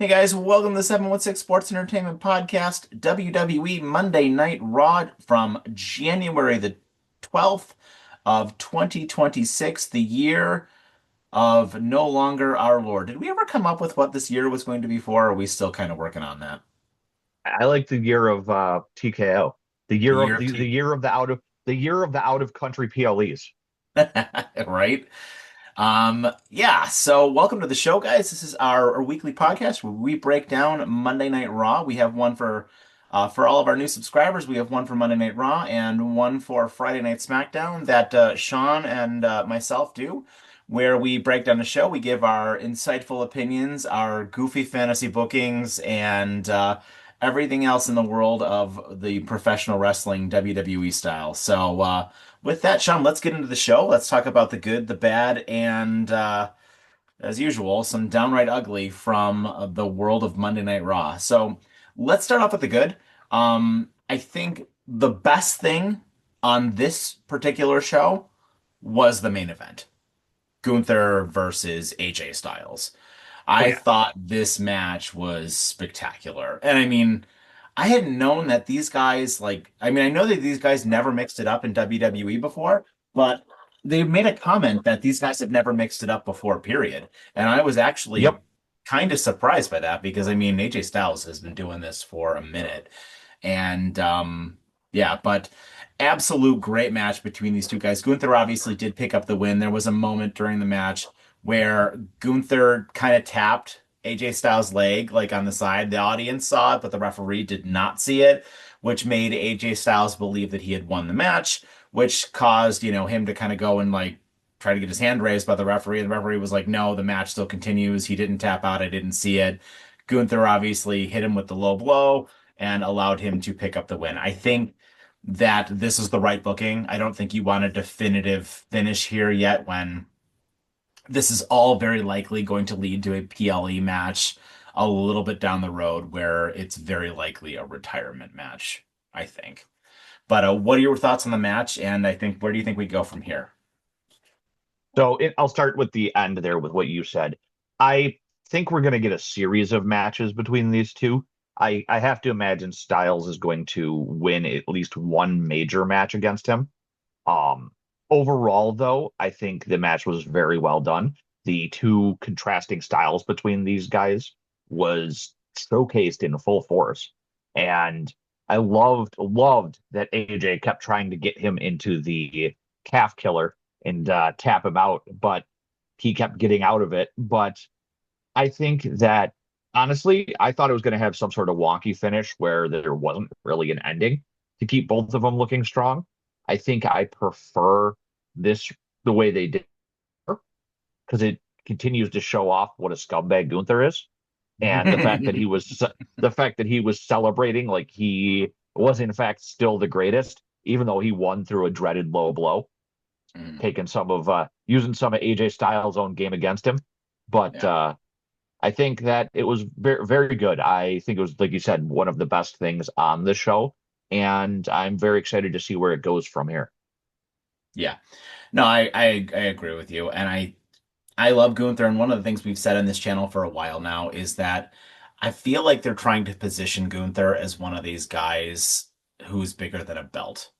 Hey guys, welcome to the 716 Sports Entertainment Podcast, WWE Monday Night Raw from January the 12th of 2026, the year of no longer our Lord. Did we ever come up with what this year was going to be for, or are we still kind of working on that? I like the year of TKO, the The year year of of the T, year of the year of the out of country PLEs. right? Yeah, so welcome to the show, guys. This is our weekly podcast where we break down Monday Night Raw. We have one for all of our new subscribers. We have one for Monday Night Raw and one for Friday Night SmackDown that Sean and myself do, where we break down the show. We give our insightful opinions, our goofy fantasy bookings, and everything else in the world of the professional wrestling WWE style. So, with that, Sean, let's get into the show. Let's talk about the good, the bad, and as usual, some downright ugly from the world of Monday Night Raw. So let's start off with the good. I think the best thing on this particular show was the main event, Gunther versus AJ Styles. Oh I yeah. thought this match was spectacular. And I mean, I hadn't known that these guys, I know that these guys never mixed it up in WWE before, but they made a comment that these guys have never mixed it up before, period. And I was actually Yep. kind of surprised by that because, I mean, AJ Styles has been doing this for a minute. And yeah, but absolute great match between these two guys. Gunther obviously did pick up the win. There was a moment during the match where Gunther kind of tapped AJ Styles' leg like on the side. The audience saw it, but the referee did not see it, which made AJ Styles believe that he had won the match, which caused, him to kind of go and like try to get his hand raised by the referee. And the referee was like, no, the match still continues. He didn't tap out. I didn't see it. Gunther obviously hit him with the low blow and allowed him to pick up the win. I think that this is the right booking. I don't think you want a definitive finish here yet when this is all very likely going to lead to a PLE match a little bit down the road where it's very likely a retirement match, I think. But what are your thoughts on the match? And I think where do you think we go from here? I'll start with the end there with what you said. I think we're going to get a series of matches between these two. I have to imagine Styles is going to win at least one major match against him. Um, Overall, though, I think the match was very well done. The two contrasting styles between these guys was showcased in full force. And I loved that AJ kept trying to get him into the calf killer and tap him out, but he kept getting out of it. But I think that honestly, I thought it was going to have some sort of wonky finish where there wasn't really an ending to keep both of them looking strong. I think I prefer this the way they did because it continues to show off what a scumbag Gunther is, and the fact that he was celebrating like he was in fact still the greatest, even though he won through a dreaded low blow, taking some of using some of AJ Styles' own game against him. But Yeah. I think that it was very, very good. I think it was, like you said, one of the best things on the show, and I'm very excited to see where it goes from here. Yeah. No, I agree with you. And I love Gunther. And one of the things we've said on this channel for a while now is that I feel like they're trying to position Gunther as one of these guys who's bigger than a belt.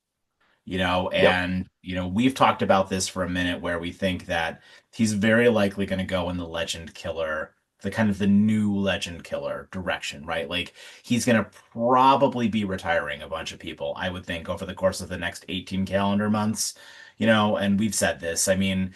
Yep. And we've talked about this for a minute where we think that he's very likely going to go in the legend killer, the kind of the new legend killer direction, right? Like he's going to probably be retiring a bunch of people, I would think, over the course of the next 18 calendar months, and we've said this. I mean,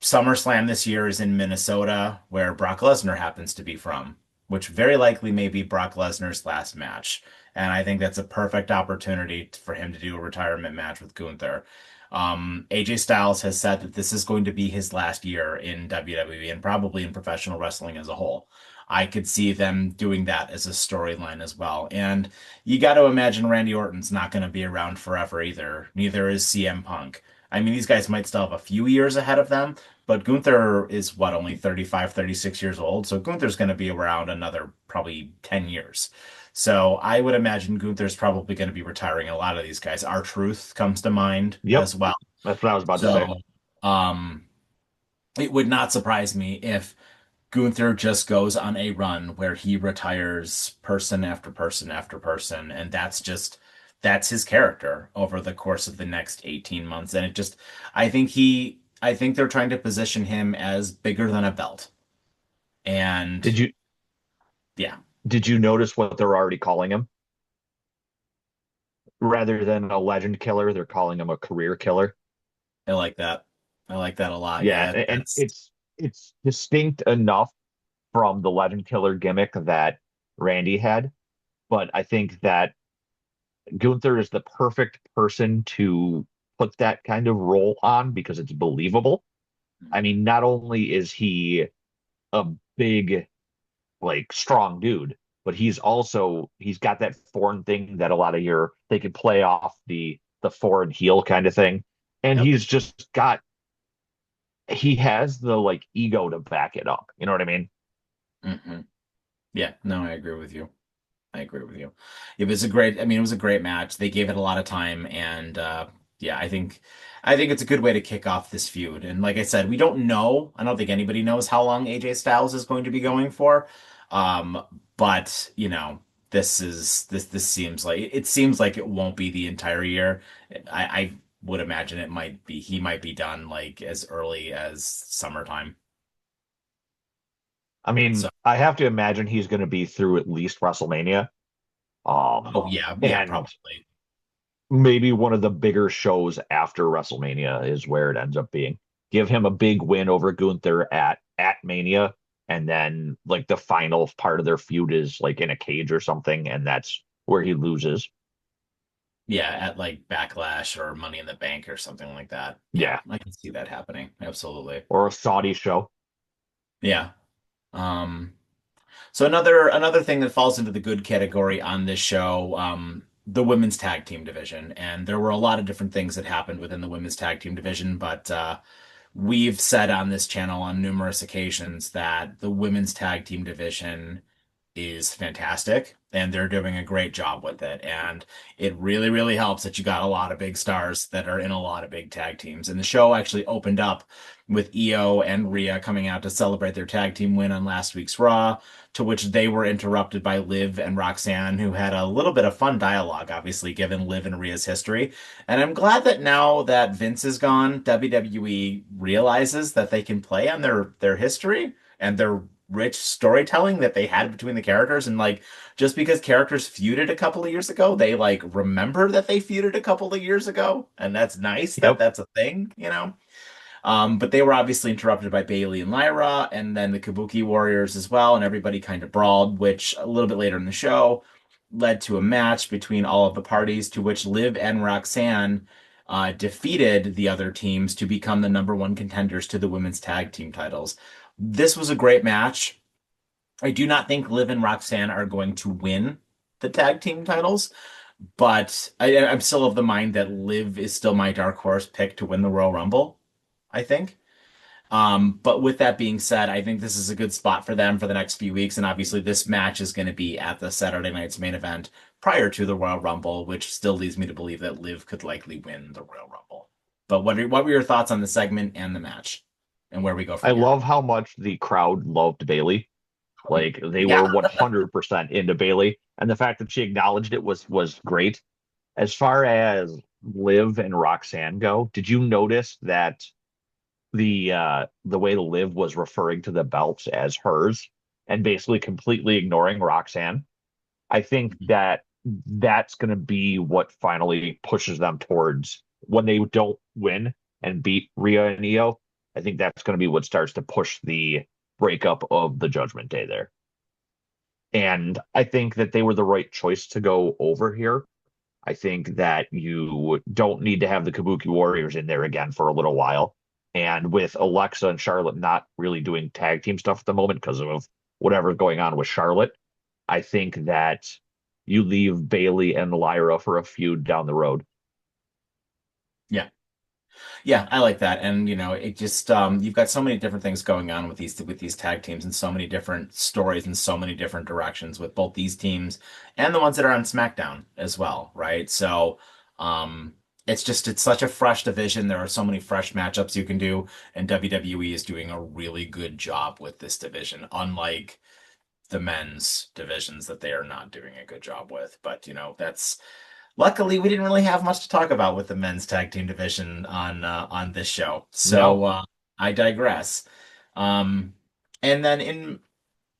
SummerSlam this year is in Minnesota, where Brock Lesnar happens to be from, which very likely may be Brock Lesnar's last match. And I think that's a perfect opportunity for him to do a retirement match with Gunther. AJ Styles has said that this is going to be his last year in WWE and probably in professional wrestling as a whole. I could see them doing that as a storyline as well. And you got to imagine Randy Orton's not going to be around forever either. Neither is CM Punk. I mean, these guys might still have a few years ahead of them, but Gunther is what, only 35, 36 years old. So Gunther's going to be around another probably 10 years. So I would imagine Gunther's probably going to be retiring a lot of these guys. R-Truth comes to mind Yep. as well. That's what I was about to say. So um, it would not surprise me if Gunther just goes on a run where he retires person after person after person, and that's his character over the course of the next 18 months. And I think they're trying to position him as bigger than a belt. And Did you yeah, did you notice what they're already calling him? Rather than a legend killer, they're calling him a career killer. I like that. I like that a lot. Yeah, Yeah, and that's it's distinct enough from the legend killer gimmick that Randy had, but I think that Gunther is the perfect person to put that kind of role on because it's believable. I mean, not only is he a big, like, strong dude, but he's got that foreign thing that a lot of your they can play off the foreign heel kind of thing. And yep. he has the like ego to back it up. You know what I mean? Hmm. Yeah, no, I agree with you. I agree with you. It was a great, I mean, it was a great match. They gave it a lot of time, and yeah, I think it's a good way to kick off this feud. And like I said, we don't know. I don't think anybody knows how long AJ Styles is going to be going for. Um, but you know, this seems like it seems like it won't be the entire year. I would imagine it might be he might be done like as early as summertime. I mean, So, I have to imagine he's going to be through at least WrestleMania. oh yeah, yeah, And probably. maybe one of the bigger shows after WrestleMania is where it ends up being. Give him a big win over Gunther at Mania, and then like the final part of their feud is like in a cage or something, and that's where he loses. Yeah, at like Backlash or Money in the Bank or something like that. Yeah, Yeah, I can see that happening. Absolutely. or a Saudi show. Yeah. Um, so another thing that falls into the good category on this show, the women's tag team division, and there were a lot of different things that happened within the women's tag team division, but we've said on this channel on numerous occasions that the women's tag team division is fantastic and they're doing a great job with it. And it really, really helps that you got a lot of big stars that are in a lot of big tag teams. And the show actually opened up with IYO and Rhea coming out to celebrate their tag team win on last week's Raw, to which they were interrupted by Liv and Roxanne, who had a little bit of fun dialogue, obviously, given Liv and Rhea's history. And I'm glad that now that Vince is gone, WWE realizes that they can play on their history and their rich storytelling that they had between the characters. And like, just because characters feuded a couple of years ago, they like remember that they feuded a couple of years ago. And that's nice that Yep. that's a thing, you know? But they were obviously interrupted by Bayley and Lyra, and then the Kabuki Warriors as well, and everybody kind of brawled, which a little bit later in the show led to a match between all of the parties, to which Liv and Roxanne defeated the other teams to become the number one contenders to the women's tag team titles. This was a great match. I do not think Liv and Roxanne are going to win the tag team titles, but I'm still of the mind that Liv is still my dark horse pick to win the Royal Rumble, I think. But with that being said, I think this is a good spot for them for the next few weeks. And obviously, this match is going to be at the Saturday night's main event prior to the Royal Rumble, which still leads me to believe that Liv could likely win the Royal Rumble. But what were your thoughts on the segment and the match and where we go I from here? love how much the crowd loved Bayley. Like they Yeah. were 100% into Bayley, and the fact that she acknowledged it was great. As far as Liv and Roxanne go, did you notice that the way Liv was referring to the belts as hers and basically completely ignoring Roxanne? I think that that's going to be what finally pushes them towards when they don't win and beat Rhea and Io. I think that's going to be what starts to push the breakup of the Judgment Day there. And I think that they were the right choice to go over here. I think that you don't need to have the Kabuki Warriors in there again for a little while. And with Alexa and Charlotte not really doing tag team stuff at the moment because of whatever's going on with Charlotte, I think that you leave Bayley and Lyra for a feud down the road. Yeah. Yeah, I like that. And you know, it just you've got so many different things going on with these tag teams and so many different stories and so many different directions with both these teams and the ones that are on SmackDown as well, right? So, um it's such a fresh division. There are so many fresh matchups you can do, and WWE is doing a really good job with this division, unlike the men's divisions that they are not doing a good job with. But that's luckily we didn't really have much to talk about with the men's tag team division on this show. So No, I digress. Um, and then in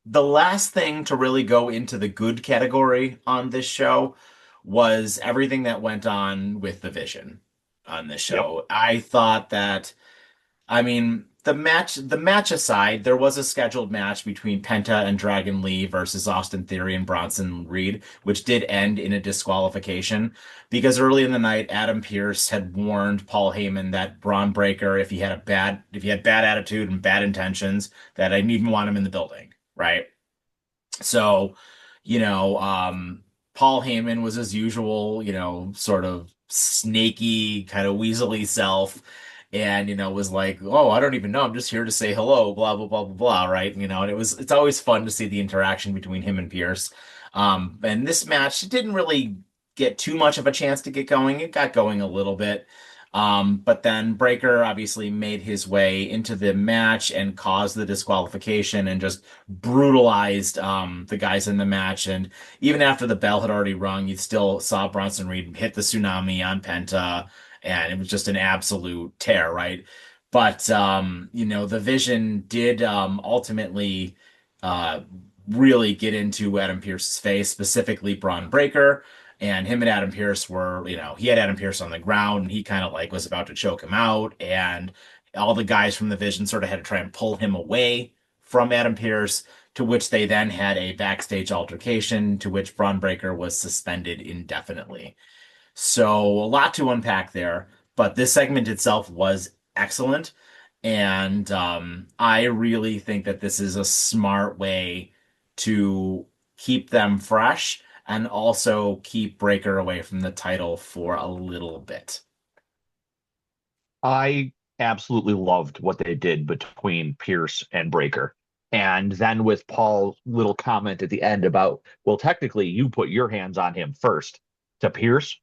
the last thing to really go into the good category on this show was everything that went on with the Vision on this yep. show. I thought that, I mean, the match aside, there was a scheduled match between Penta and Dragon Lee versus Austin Theory and Bronson Reed, which did end in a disqualification because early in the night, Adam Pearce had warned Paul Heyman that Bron Breakker, if he had bad attitude and bad intentions, that I didn't even want him in the building, right? So, you know, Paul Heyman was his usual, sort of snaky, kind of weaselly self, and was like, "Oh, I don't even know. I'm just here to say hello." Blah blah blah blah blah. Right? And it's always fun to see the interaction between him and Pierce. And this match didn't really get too much of a chance to get going. It got going a little bit. But then Breaker obviously made his way into the match and caused the disqualification and just brutalized the guys in the match. And even after the bell had already rung, you still saw Bronson Reed hit the tsunami on Penta, and it was just an absolute tear, right? But the Vision did ultimately uh, really get into Adam Pearce's face, specifically Braun Breaker. And him and Adam Pearce were, he had Adam Pearce on the ground and he kind of like was about to choke him out. And all the guys from the Vision sort of had to try and pull him away from Adam Pearce, to which they then had a backstage altercation, to which Braun Breaker was suspended indefinitely. So a lot to unpack there, but this segment itself was excellent. And I really think that this is a smart way to keep them fresh and also keep Breaker away from the title for a little bit. I absolutely loved what they did between Pierce and Breaker. And then with Paul's little comment at the end about, well, technically you put your hands on him first to Pierce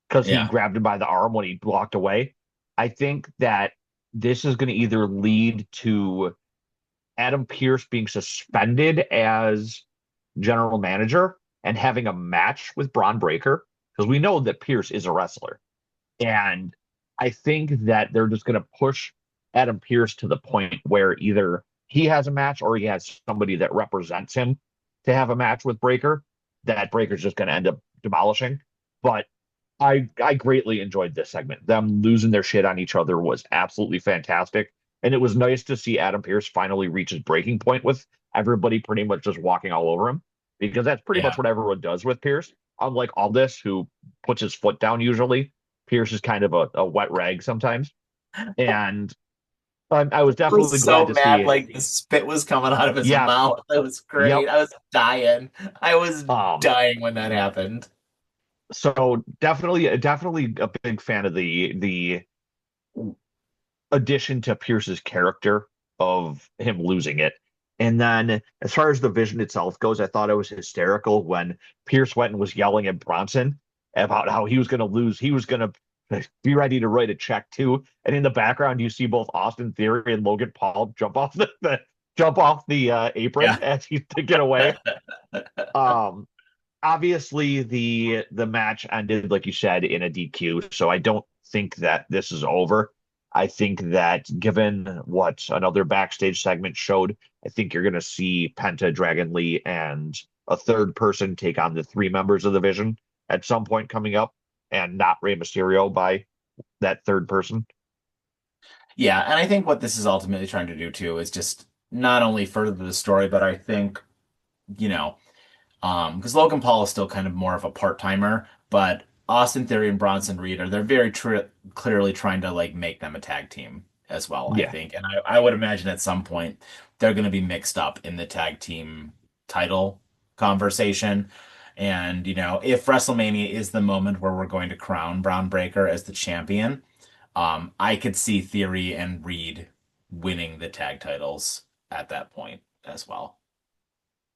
because he Yeah. grabbed him by the arm when he walked away. I think that this is going to either lead to Adam Pierce being suspended as general manager and having a match with Bron Breakker because we know that Pierce is a wrestler. And I think that they're just going to push Adam Pierce to the point where either he has a match or he has somebody that represents him to have a match with Breakker that Breaker's just going to end up demolishing. But I greatly enjoyed this segment. Them losing their shit on each other was absolutely fantastic. And it was nice to see Adam Pierce finally reach his breaking point with everybody pretty much just walking all over him because that's pretty much Yeah. what everyone does with Pierce. Unlike Aldis, who puts his foot down usually, Pierce is kind of a wet rag sometimes. And I was I was definitely glad so to mad, see, like the spit was coming out of his yeah, mouth. That was great. yep. I was dying. I was Um, dying when that happened. so definitely a big fan of the addition to Pierce's character of him losing it. And then as far as the Vision itself goes, I thought it was hysterical when Pierce went and was yelling at Bronson about how he was going to lose. He was going to be ready to write a check too. And in the background, you see both Austin Theory and Logan Paul jump off the apron Yeah. as he to get away. Um, Obviously the match ended like you said in a DQ, so I don't think that this is over. I think that given what another backstage segment showed, I think you're going to see Penta, Dragon Lee, and a third person take on the three members of the Vision at some point coming up, and not Rey Mysterio by that third person. Yeah, and I think what this is ultimately trying to do too is just not only further the story, but I think, you know, because Logan Paul is still kind of more of a part-timer, but Austin Theory and Bronson Reed they're very clearly trying to like make them a tag team as well, I Yeah, think. And I would imagine at some point they're going to be mixed up in the tag team title conversation. And, if WrestleMania is the moment where we're going to crown Braun Breaker as the champion, I could see Theory and Reed winning the tag titles at that point as well.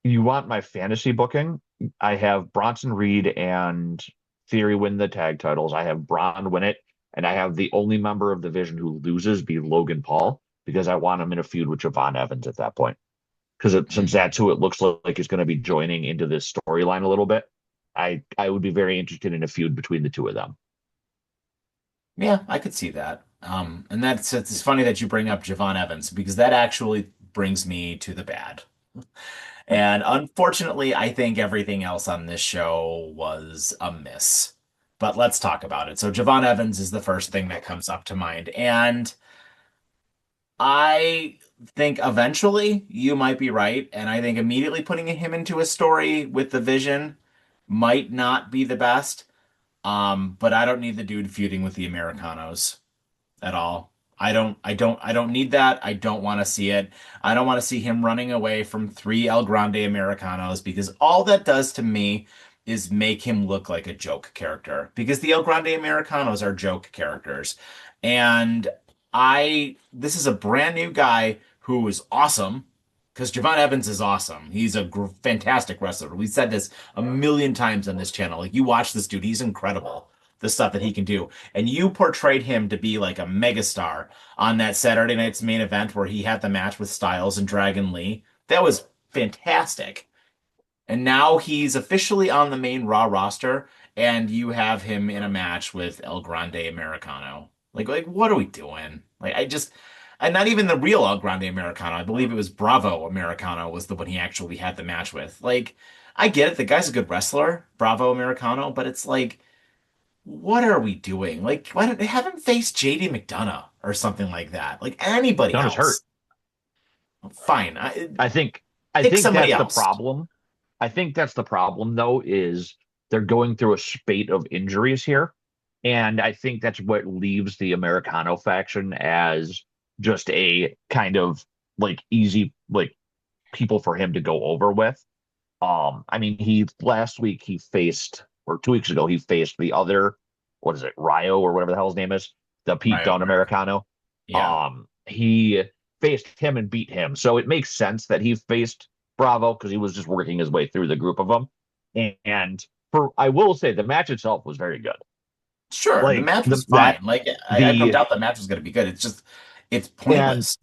you want my fantasy booking? I have Bronson Reed and Theory win the tag titles. I have Braun win it, and I have the only member of the division who loses be Logan Paul because I want him in a feud with Javon Evans at that point. Because since Mm. that's who it looks like is going to be joining into this storyline a little bit, I would be very interested in a feud between the two of them. Yeah, I could see that. And that's it's funny that you bring up Javon Evans because that actually brings me to the bad. And unfortunately, I think everything else on this show was a miss. But let's talk about it. So Javon Evans is the first thing that comes up to mind. And I think eventually you might be right. And I think immediately putting him into a story with the Vision might not be the best. But I don't need the dude feuding with the Americanos at all. I don't need that. I don't want to see it. I don't want to see him running away from three El Grande Americanos because all that does to me is make him look like a joke character because the El Grande Americanos are joke characters. And this is a brand new guy who is awesome because Javon Evans is awesome. He's a fantastic wrestler. We said this a million times on this channel. Like you watch this dude, he's incredible. The stuff that he can do. And you portrayed him to be like a megastar on that Saturday night's main event where he had the match with Styles and Dragon Lee. That was fantastic. And now he's officially on the main Raw roster, and you have him in a match with El Grande Americano. Like what are we doing? And not even the real El Grande Americano. I believe it was Bravo Americano was the one he actually had the match with. Like, I get it. The guy's a good wrestler, Bravo Americano, but it's like, what are we doing? Like, why don't they have him face JD McDonough or something like that? Like anybody Dona's hurt. else. Fine. I think I Pick think somebody that's the else. problem. I think that's the problem though, is they're going through a spate of injuries here. And I think that's what leaves the Americano faction as just a kind of like easy like people for him to go over with. I mean, he last week he faced, or 2 weeks ago, he faced the other, what is it, RHIYO or whatever the hell his name is, the Pete Right, Dunne America. Americano. Yeah. He faced him and beat him. So it makes sense that he faced Bravo because he was just working his way through the group of them. And for I will say the match itself was very good. Sure, the Like match was that fine. Like I have no the doubt the match was going to be good. It's just it's and pointless.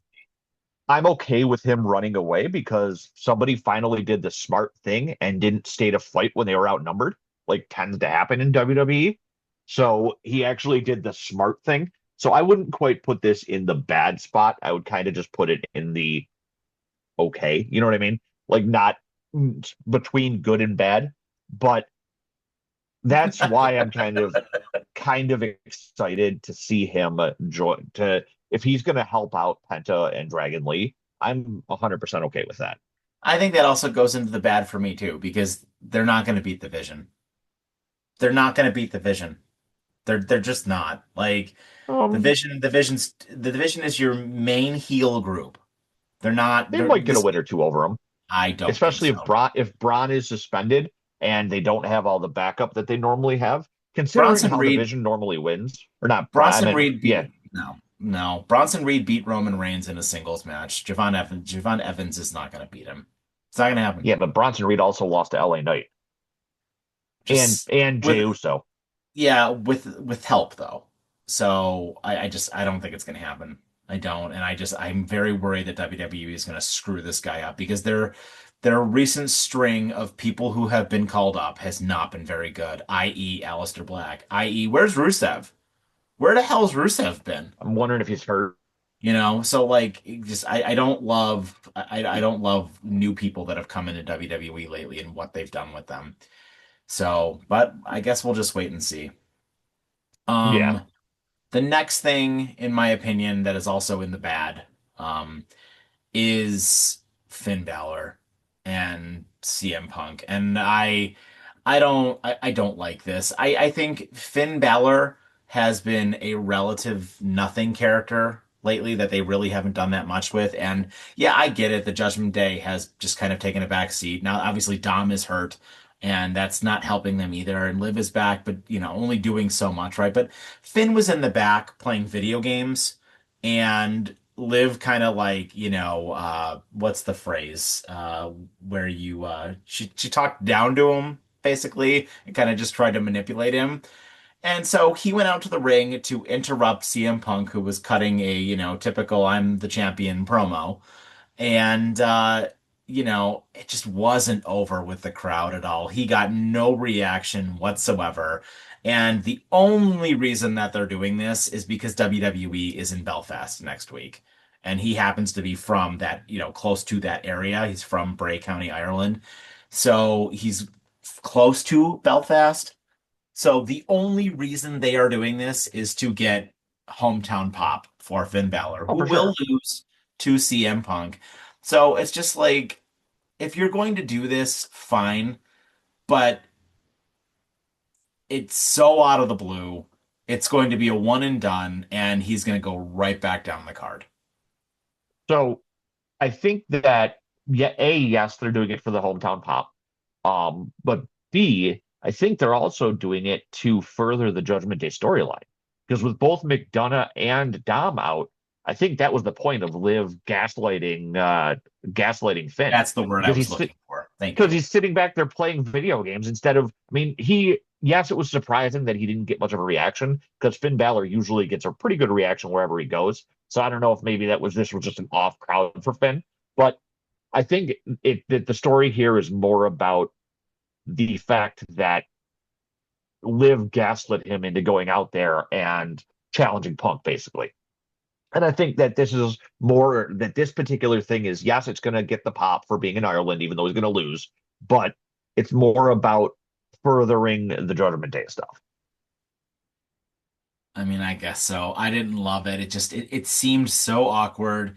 I'm okay with him running away because somebody finally did the smart thing and didn't stay to fight when they were outnumbered, like tends to happen in WWE. So he actually did the smart thing. So I wouldn't quite put this in the bad spot. I would kind of just put it in the okay. You know what I mean? Like not between good and bad. But that's why I'm kind of excited to see him join to if he's going to help out Penta and Dragon Lee. I'm 100% okay with that. I think that also goes into the bad for me too because they're not going to beat the Vision. They're not going to beat the Vision. They're just not. Like Um, the Vision is your main heel group. They're not. they They're might get a this. win or two over him, I don't think especially so. If Braun is suspended and they don't have all the backup that they normally have, considering Bronson how the Reed Vision normally wins, or not Braun. I Bronson meant Reed yeah, beat no. Bronson Reed beat Roman Reigns in a singles match. Javon Evans is not going to beat him. It's not going to happen. yeah, but Bronson Reed also lost to LA Knight Just and Jey with Uso. yeah, with help though. So I don't think it's going to happen. I don't, and I'm very worried that WWE is going to screw this guy up because their recent string of people who have been called up has not been very good. I.e. Aleister Black. I.e. Where's Rusev? Where the hell's Rusev been? I'm wondering if he's hurt. So like just I don't love I don't love new people that have come into WWE lately and what they've done with them. So, but I guess we'll just wait and see. Yeah, Um, the next thing, in my opinion, that is also in the bad, is Finn Balor and CM Punk. And I don't like this. I think Finn Balor has been a relative nothing character lately that they really haven't done that much with. And yeah, I get it. The Judgment Day has just kind of taken a back seat. Now, obviously, Dom is hurt, and that's not helping them either. And Liv is back, but only doing so much, right? But Finn was in the back playing video games, and Liv kind of like, what's the phrase? Where she talked down to him basically and kind of just tried to manipulate him. And so he went out to the ring to interrupt CM Punk, who was cutting a, typical I'm the champion promo. And, it just wasn't over with the crowd at all. He got no reaction whatsoever. And the only reason that they're doing this is because WWE is in Belfast next week. And he happens to be from that, close to that area. He's from Bray County, Ireland. So he's close to Belfast. So the only reason they are doing this is to get hometown pop for Finn Balor, Oh, who for will sure. lose to CM Punk. So it's just like, if you're going to do this, fine, but it's so out of the blue. It's going to be a one and done, and he's going to go right back down the card. So I think that yeah, yes, they're doing it for the hometown pop. But B, I think they're also doing it to further the Judgment Day storyline. Because with both McDonough and Dom out, I think that was the point of Liv gaslighting Finn. That's the word I Because was he's looking for. Thank because you. he's sitting back there playing video games instead of, I mean, yes, it was surprising that he didn't get much of a reaction because Finn Balor usually gets a pretty good reaction wherever he goes. So I don't know if maybe this was just an off crowd for Finn, but I think that the story here is more about the fact that Liv gaslit him into going out there and challenging Punk, basically. And I think that this is more that this particular thing is, yes, it's going to get the pop for being in Ireland, even though he's going to lose, but it's more about furthering the Judgment Day stuff. I mean, I guess so. I didn't love it. It seemed so awkward.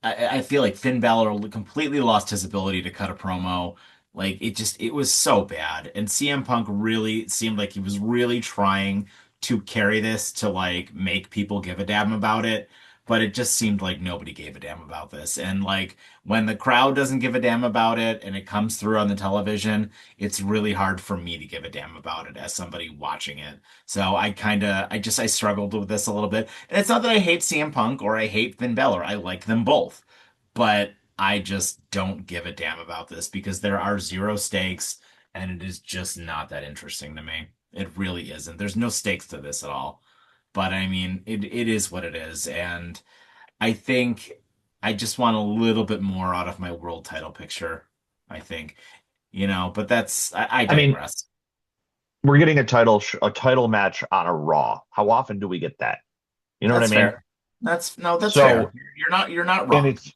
I feel like Finn Balor completely lost his ability to cut a promo. Like it was so bad. And CM Punk really seemed like he was really trying to carry this to like make people give a damn about it. But it just seemed like nobody gave a damn about this. And like when the crowd doesn't give a damn about it and it comes through on the television, it's really hard for me to give a damn about it as somebody watching it. So I struggled with this a little bit. And it's not that I hate CM Punk or I hate Finn Balor. I like them both. But I just don't give a damn about this because there are zero stakes and it is just not that interesting to me. It really isn't. There's no stakes to this at all. But I mean, it is what it is. And I think I just want a little bit more out of my world title picture, I think. But I I mean, digress. we're getting a title match on a Raw. How often do we get that? You know what I That's mean? fair. That's fair. So, You're not and wrong. it's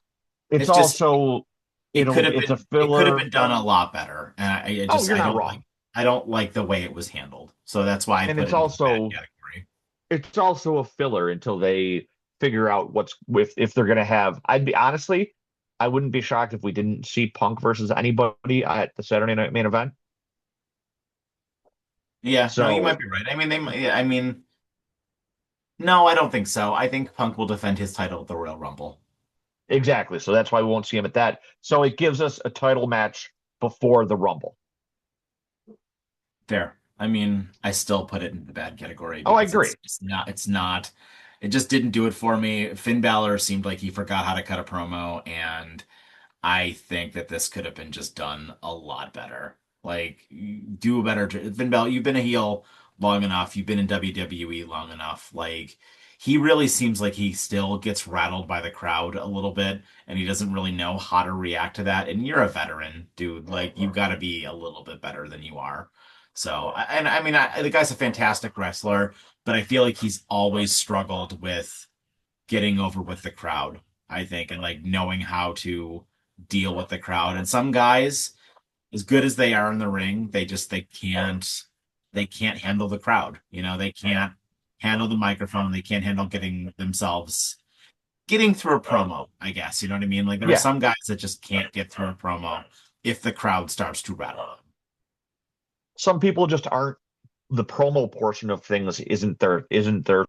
It's just also it it's a could have filler. been done a lot better. And Oh, you're not wrong. I don't like the way it was handled. So that's why I And put it into the bad category. it's also a filler until they figure out what's with if they're gonna have. I'd be honestly, I wouldn't be shocked if we didn't see Punk versus anybody at the Saturday Night Main Event. Yeah, no, you might So be right. I mean, yeah, I mean, no, I don't think so. I think Punk will defend his title at the Royal Rumble. exactly. So that's why we won't see him at that. So it gives us a title match before the Rumble. Fair. I mean, I still put it in the bad category Oh, I because agree. it just didn't do it for me. Finn Balor seemed like he forgot how to cut a promo, and I think that this could have been just done a lot better. Like, do a better. Finn Balor, you've been a heel long enough. You've been in WWE long enough. Like, he really seems like he still gets rattled by the crowd a little bit, and he doesn't really know how to react to that. And you're a veteran, dude. Like, you've got to be a little bit better than you are. So, and I mean, the guy's a fantastic wrestler, but I feel like he's always struggled with getting over with the crowd, I think, and like knowing how to deal with the crowd. And some guys, as good as they are in the ring, they can't handle the crowd. They can't handle the microphone. They can't handle getting through a promo, I guess. You know what I mean? Like there are Yeah. some guys that just can't get through a promo if the crowd starts to rattle them. Some people just aren't the promo portion of things isn't their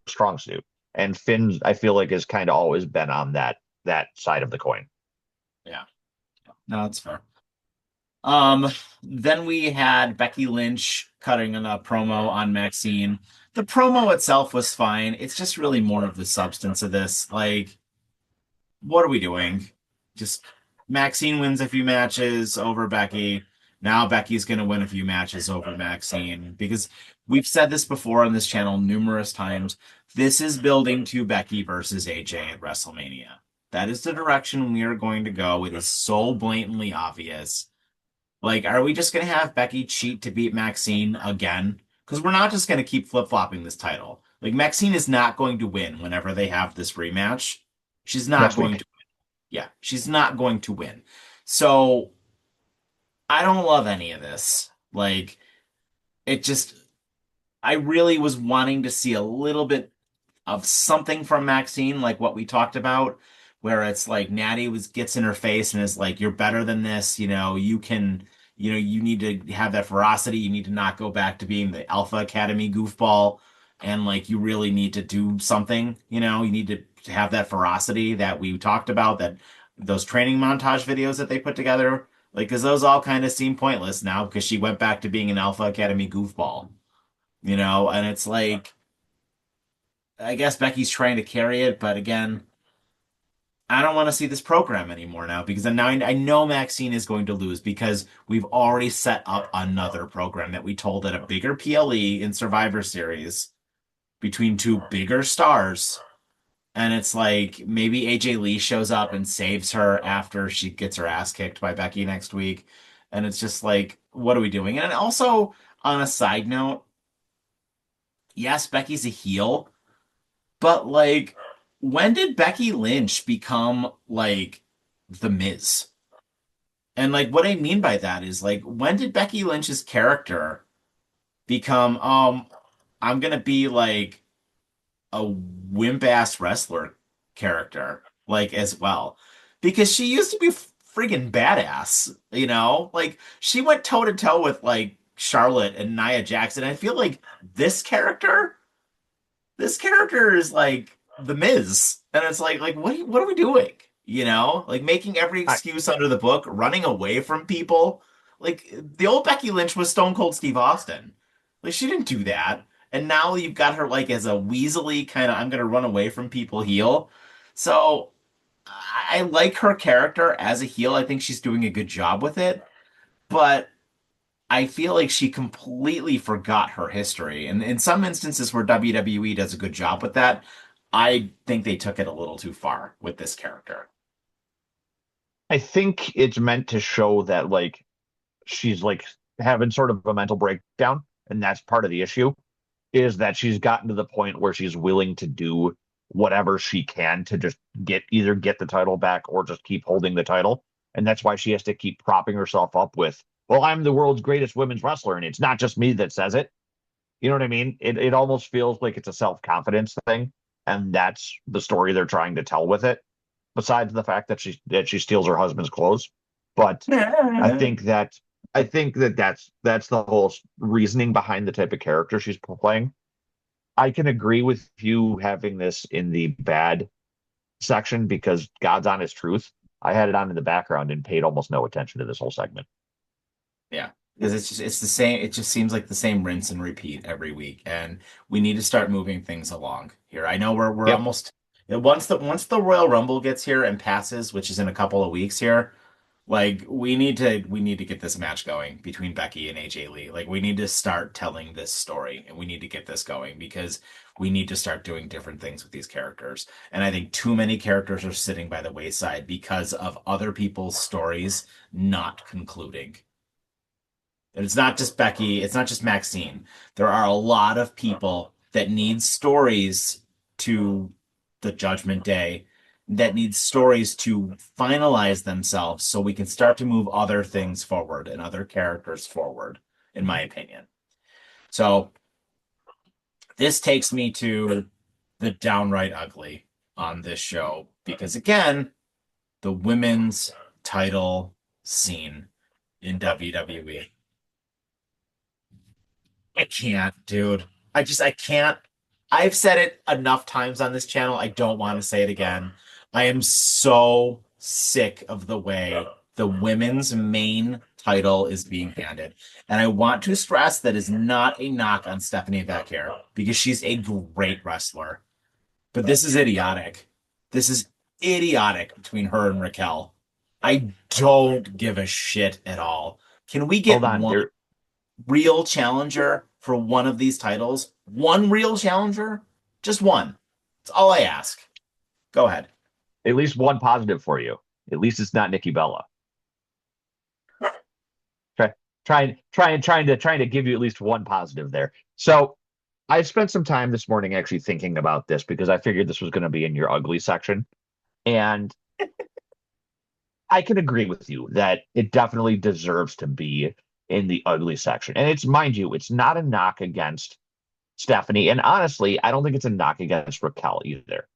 strong suit. And Finn, I feel like, has kind of always been on that side of the coin. Yeah. No, that's fair. Then we had Becky Lynch cutting a promo on Maxine. The promo itself was fine. It's just really more of the substance of this. Like, what are we doing? Just Maxine wins a few matches over Becky. Now Becky's going to win a few matches over Maxine because we've said this before on this channel numerous times. This is building to Becky versus AJ at WrestleMania. That is the direction we are going to go. It is so blatantly obvious. Like, are we just going to have Becky cheat to beat Maxine again? Because we're not just going to keep flip-flopping this title. Like, Maxine is not going to win whenever they have this rematch. She's not next going to, week. yeah, she's not going to win. So I don't love any of this. Like, it just, I really was wanting to see a little bit of something from Maxine, like what we talked about, where it's like Natty was gets in her face and is like, "You're better than this. You can, you need to have that ferocity. You need to not go back to being the Alpha Academy goofball, and like you really need to do something. You need to have that ferocity that we talked about, that those training montage videos that they put together." Like, because those all kind of seem pointless now because she went back to being an Alpha Academy goofball, and it's like, I guess Becky's trying to carry it, but again, I don't want to see this program anymore now because now I know Maxine is going to lose because we've already set up another program that we told at a bigger PLE in Survivor Series between two bigger stars. And it's like maybe AJ Lee shows up and saves her after she gets her ass kicked by Becky next week. And it's just like, what are we doing? And also, on a side note, yes, Becky's a heel. But like, when did Becky Lynch become like the Miz? And like, what I mean by that is like, when did Becky Lynch's character become, I'm gonna be like a wimp ass wrestler character, like as well? Because she used to be friggin' badass, Like, she went toe to toe with like Charlotte and Nia Jackson. I feel like this character this character is like the Miz, and it's like what are we doing? Like making every I, excuse under the book, running away from people. Like the old Becky Lynch was Stone Cold Steve Austin. Like she didn't do that, and now you've got her like as a weaselly kind of I'm gonna run away from people heel. So I like her character as a heel. I think she's doing a good job with it, but I feel like she completely forgot her history. And in some instances where WWE does a good job with that, I think they took it a little too far with this character. I think it's meant to show that like she's like having sort of a mental breakdown, and that's part of the issue is that she's gotten to the point where she's willing to do whatever she can to just get the title back or just keep holding the title. And that's why she has to keep propping herself up with, well, I'm the world's greatest women's wrestler, and it's not just me that says it. You know what I mean? It almost feels like it's a self-confidence thing, and that's the story they're trying to tell with it, besides the fact that she steals her husband's clothes. But I think that that's the whole reasoning behind the type of character she's playing. I can agree with you having this in the bad section because God's honest truth, I had it on in the background and paid almost no attention to this whole segment. Yeah. Because it's the same, it just seems like the same rinse and repeat every week. And we need to start moving things along here. I know we're Yep. almost once the Royal Rumble gets here and passes, which is in a couple of weeks here. Like we need to get this match going between Becky and AJ Lee. Like we need to start telling this story and we need to get this going because we need to start doing different things with these characters. And I think too many characters are sitting by the wayside because of other people's stories not concluding. And it's not just Becky, it's not just Maxine. There are a lot of people that need stories to the Judgment Day, that need stories to finalize themselves so we can start to move other things forward and other characters forward, in my opinion. So this takes me to the downright ugly on this show because, again, the women's title scene in WWE. I can't, dude. I can't. I've said it enough times on this channel. I don't want to say it again. I am so sick of the way the women's main title is being handed. And I want to stress that is not a knock on Stephanie Becker because she's a great wrestler. But this is idiotic. This is idiotic between her and Raquel. I don't give a shit at all. Can we Hold get on. one real challenger for one of these titles? One real challenger? Just one. That's all I ask. Go ahead. At least one positive for you. At least it's not Nikki Bella. Try, trying to give you at least one positive there. So I spent some time this morning actually thinking about this because I figured this was going to be in your ugly section. And I can agree with you that it definitely deserves to be in the ugly section. And it's, mind you, it's not a knock against Stephanie. And honestly, I don't think it's a knock against Raquel either.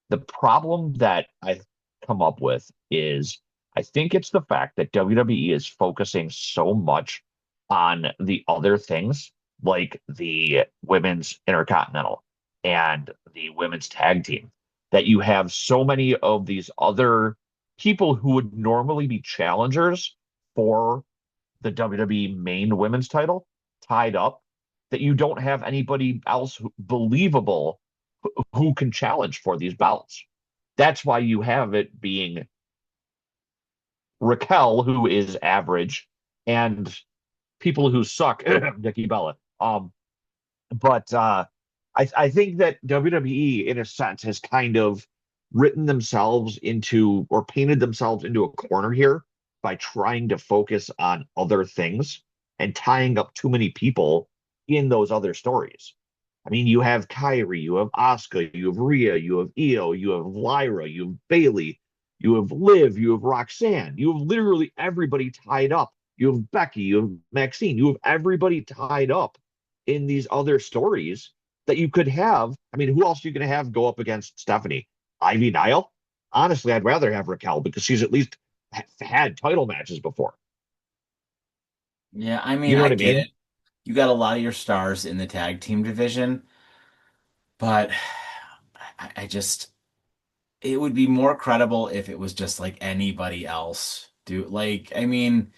The problem that I come up with is I think it's the fact that WWE is focusing so much on the other things, like the women's intercontinental and the women's tag team, that you have so many of these other people who would normally be challengers for the WWE main women's title tied up, that you don't have anybody else believable who can challenge for these belts. That's why you have it being Raquel, who is average, and people who suck, Nikki Bella. But I think that WWE, in a sense, has kind of written themselves into or painted themselves into a corner here by trying to focus on other things and tying up too many people in those other stories. I mean, you have Kairi, you have Asuka, you have Rhea, you have Io, you have Lyra, you have Bayley, you have Liv, you have Roxanne, you have literally everybody tied up. You have Becky, you have Maxine, you have everybody tied up in these other stories that you could have. I mean, who else are you going to have go up against Stephanie? Ivy Nile? Honestly, I'd rather have Raquel because she's at least had title matches before. Yeah, I You mean, know I what I get mean? it. You got a lot of your stars in the tag team division, but I just it would be more credible if it was just like anybody else. Do like I mean,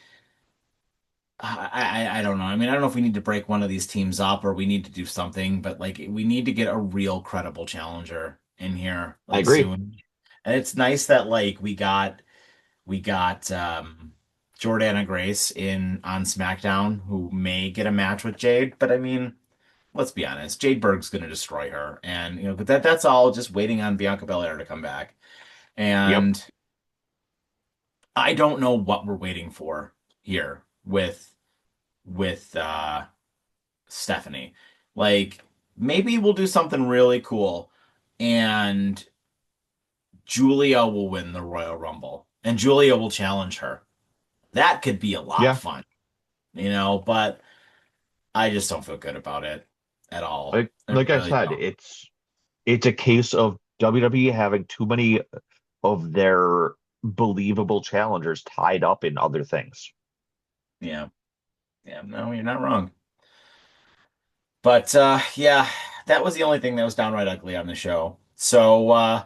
I don't know. I mean, I don't know if we need to break one of these teams up or we need to do something, but like we need to get a real credible challenger in here I like agree. soon. And it's nice that like we got Jordana Grace in on SmackDown who may get a match with Jade, but I mean, let's be honest, Jade Berg's going to destroy her, and but that's all just waiting on Bianca Belair to come back. Yep. And I don't know what we're waiting for here with Stephanie. Like maybe we'll do something really cool and Julia will win the Royal Rumble and Julia will challenge her. That could be a lot of Yeah. fun, but I just don't feel good about it at all. I Like I really said, don't. it's a case of WWE having too many of their believable challengers tied up in other things. Yeah. Yeah, no, you're not wrong. But yeah, that was the only thing that was downright ugly on the show. So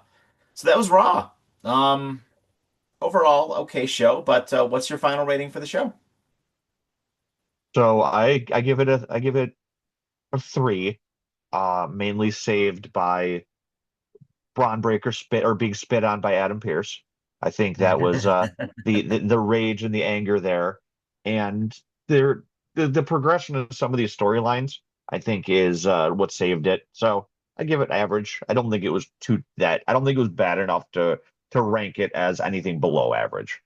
that was Raw. Um Overall okay show, but what's your final rating for the show? So I give it a three, mainly saved by Bron Breakker spit or being spit on by Adam Pearce. I think that was the rage and the anger there, and there the progression of some of these storylines I think is what saved it. So I give it average. I don't think it was too that I don't think it was bad enough to rank it as anything below average.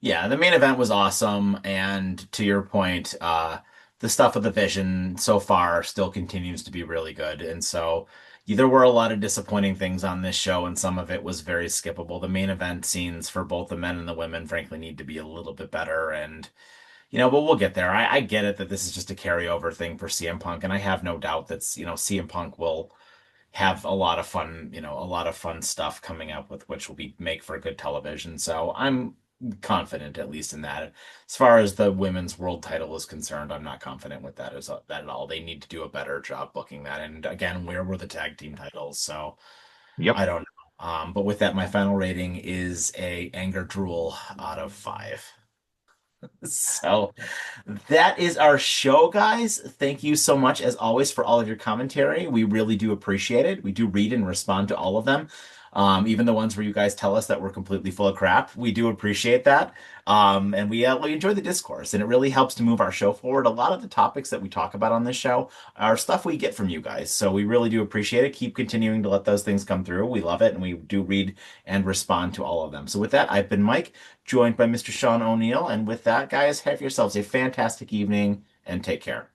Yeah, the main event was awesome, and to your point, the stuff with the Vision so far still continues to be really good. And so there were a lot of disappointing things on this show, and some of it was very skippable. The main event scenes for both the men and the women, frankly, need to be a little bit better. And but we'll get there. I get it that this is just a carryover thing for CM Punk, and I have no doubt that CM Punk will have a lot of fun, a lot of fun stuff coming up with which will be make for good television. So I'm confident at least in that. As far as the women's world title is concerned, I'm not confident with that at all. They need to do a better job booking that. And again, where were the tag team titles? So Yep. I don't know. But with that, my final rating is a anger drool out of 5. So that is our show, guys. Thank you so much, as always, for all of your commentary. We really do appreciate it. We do read and respond to all of them. Even the ones where you guys tell us that we're completely full of crap. We do appreciate that. And we enjoy the discourse, and it really helps to move our show forward. A lot of the topics that we talk about on this show are stuff we get from you guys. So we really do appreciate it. Keep continuing to let those things come through. We love it, and we do read and respond to all of them. So with that, I've been Mike, joined by Mr. Sean O'Neill. And with that, guys, have yourselves a fantastic evening and take care.